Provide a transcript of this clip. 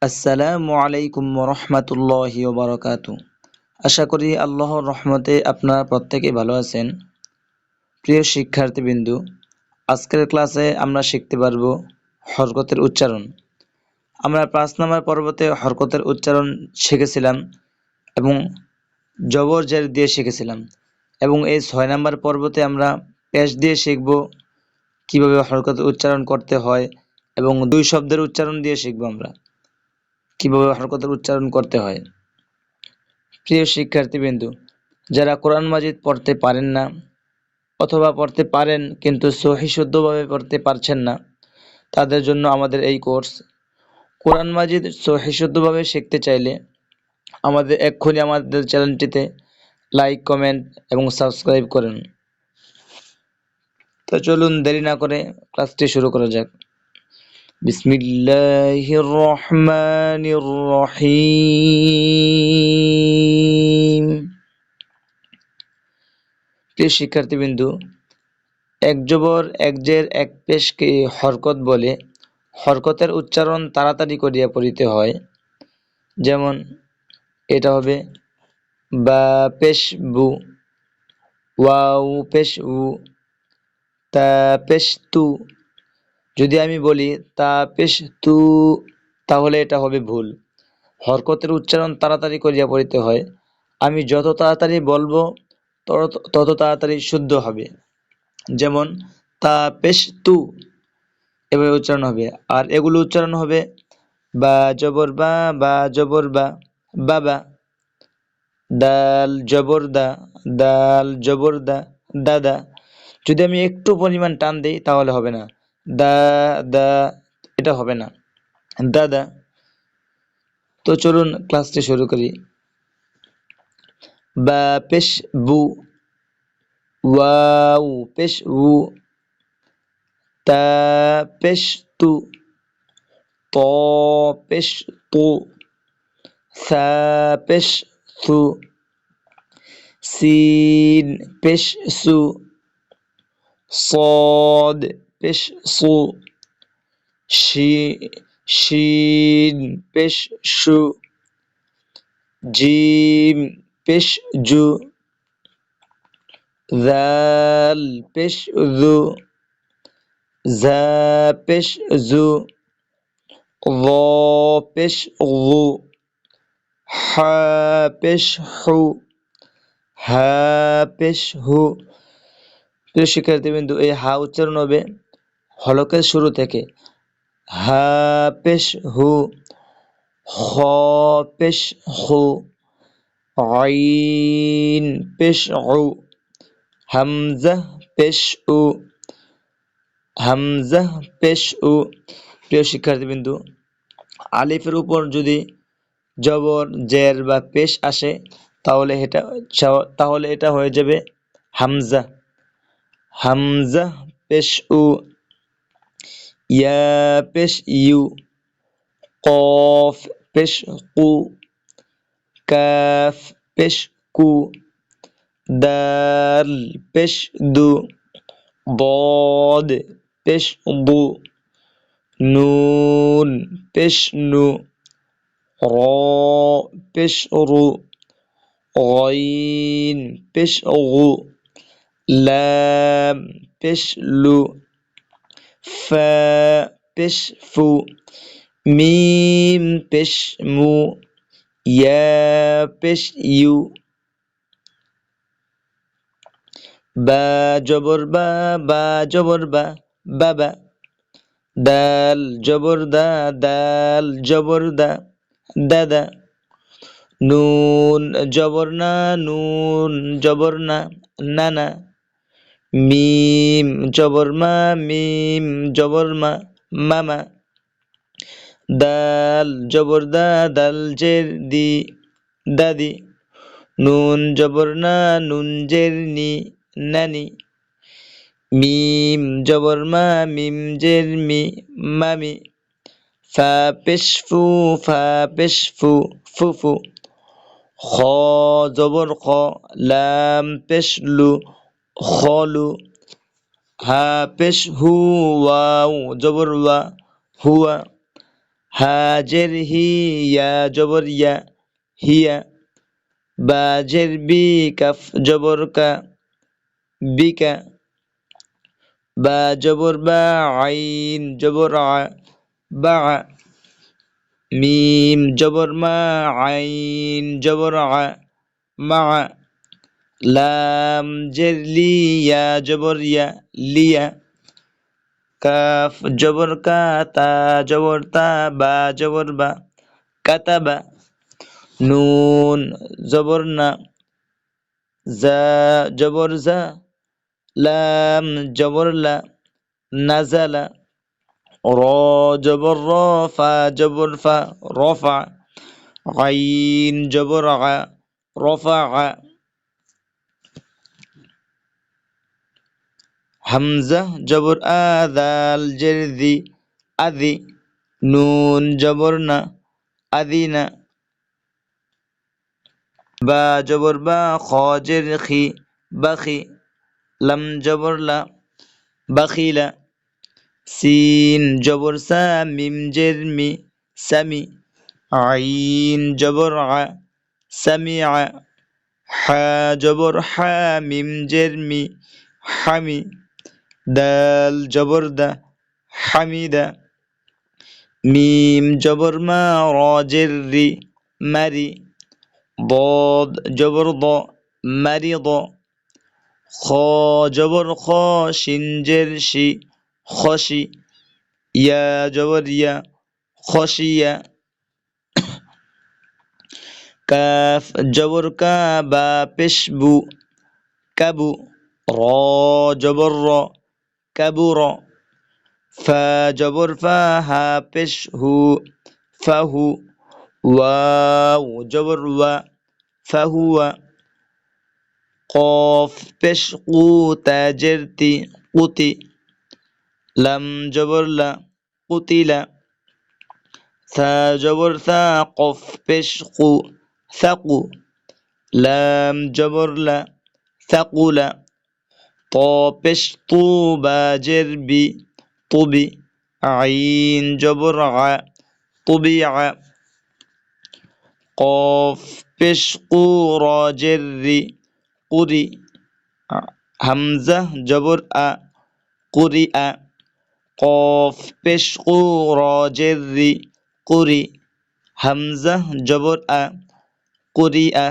আসসালামু আলাইকুম রহমতুল্লাহি ওবারাকাতু। আশা করি আল্লাহর রহমতে আপনারা প্রত্যেকেই ভালো আছেন। প্রিয় শিক্ষার্থীবৃন্দু, আজকের ক্লাসে আমরা শিখতে পারব হরকতের উচ্চারণ। আমরা 5 নম্বর পর্বতে হরকতের উচ্চারণ শিখেছিলাম এবং জবর জের দিয়ে শিখেছিলাম, এবং এই 6 নম্বর পর্বতে আমরা পেশ দিয়ে শিখব কিভাবে হরকতের উচ্চারণ করতে হয়, এবং 2 শব্দের উচ্চারণ দিয়ে শিখব আমরা কিভাবে হরকতের উচ্চারণ করতে হয়। প্রিয় শিক্ষার্থীবৃন্দু, যারা কোরআন মাজিদ পড়তে পারেন না অথবা পড়তে পারেন কিন্তু সহি শুদ্ধভাবে পড়তে পারছেন না, তাদের জন্য আমাদের এই কোর্স। কোরআন মাজিদ সহি শুদ্ধভাবে শিখতে চাইলে এক্ষুনি আমাদের চ্যানেলটিতে লাইক, কমেন্ট এবং সাবস্ক্রাইব করুন। তো চলুন দেরি না করে ক্লাসটি শুরু করা যাক। বিসমিল্লাহির রহমানির রহিম। প্রিয় শিক্ষার্থীবৃন্দু, এক জবর এক জের এক পেশকে হরকত বলে। হরকতের উচ্চারণ তাড়াতাড়ি করিয়া পড়িতে হয়। যেমন এটা হবে বা পেশ বু, ওয়াও পেশ উ, তা পেশ তু। যদি আমি বলি তা পেশ তু, তাহলে এটা হবে ভুল। হরকতের উচ্চারণ তাড়াতাড়ি করিয়া পড়িতে হয়। আমি যত তাড়াতাড়ি বলবো তত তাড়াতাড়ি শুদ্ধ হবে। যেমন তা পেশ তু, এভাবে উচ্চারণ হবে। আর এগুলো উচ্চারণ হবে বা জবর বা জবর বাবা, দাল জবর দা দাদা। যদি আমি একটু পরিমাণ টান দিই তাহলে হবে না, দা দা, এটা হবে না, দাদা। তো চলুন ক্লাসটি শুরু করি। বা পেশ বু, ওয়াও পেশ উ, তা পেশ তু, ত পেশ তু, সা পেশ সু, সিন পেশ সু, صاد পেশ সু, শিন পেশ শু, জিম পেশ জু, জাল পেশ জু, ঝা পেশ জু, য পেশ জু, হা পেশ হু, হা পেশ হু। প্রিয় শিক্ষার্থীবৃন্দু, এই হা উচ্চারণ হবে হলকের শুরু থেকে। হা পেশ হু, খ পেশ হু, আইন পেশ উ, হামজা পেশ উ, হামজা পেশ উ। প্রিয় শিক্ষার্থীবৃন্দু, আলিফের উপর যদি জবর জের বা পেশ আসে তাহলে এটা হয়ে যাবে হামজা। হামজা পেশ উ, ইয়া পেশ ইউ, কফ পেশ কু, কাফ পেশ কু, দাল পেশ দু, ضاد পেশ দু, নুন পেশ নু, র পেশ রু, গইন পেশ গু, লাম পেশ লু, ফা পেশ ফু, মিম পেশ মু, ইয়া পেশ ইউ। বা জবর বা জবর বাবা, দাল জবর দা দাদা, নুন জবর না নানা, মিম জবর মামা, দাল জবর দাল জের দি দাদি, নুন জবর নুন জের নি নানি, মিম জবর মিম জের মি মামি, ফা পেশ ফু ফুফু, খ জবর খ, লাম পেশ লু খলু, হা পেশ হু, ওয়াও জবর ওয়া হুয়া, হাজের হি ইয়া জবর ইয়া হিয়া বাজের বি কাফ জবর কা বিকা বা জবর বা আইন জবর আ বা মিম জবর মা আইন জবর আ মা লাম জের লি ইয়া জবর ইয়া লিয়া কাফ জবর কা তা জবর তা বা জবর বা কাতাবা নুন জবর না জা জবর জা লাম জবর লা নাজালা র জবর র ফা জবর ফা রফা আইন জবর আ রফা হামজা জবর আ দাল জের দি আদি নুন জবর না আদিনা বা জবর বা খ জের খি বাখি লাম জবর লা বাখিলা সিন জবর সা মিম জের মি সামি আইন জবর আ সামিআ হা জবর হা মিম জের মি হামি দাল জবর দা হামিদা মিম জবর মা র জের রি মারি ضاد জবর দ মারিদ খ জবর খ শিন জের শি খসি ইয়া জবর ইয়া খসিয়া কাফ জবর কা বা পেশ বু কাবু র জবর র কাবুর ফা জবর ফা হা পেশ হু ফাহু ওয়াও জবর ওয়া ফাহুয়া কফ পেশ কু তাজের তি কুতি লাম জবর লা কুতিলা থা জবর থা কফ পেশ কু থাকু লাম জবর লা থাকুলা ত পেশ তু বা জের বি তুবি আইন জবর আ তুবিআ কফ পেশ কু র জের রি কুরি হামজা জবর আ কুরিআ কফ পেশ কু র জের রি কুরি হামজা জবর আ কুরিআ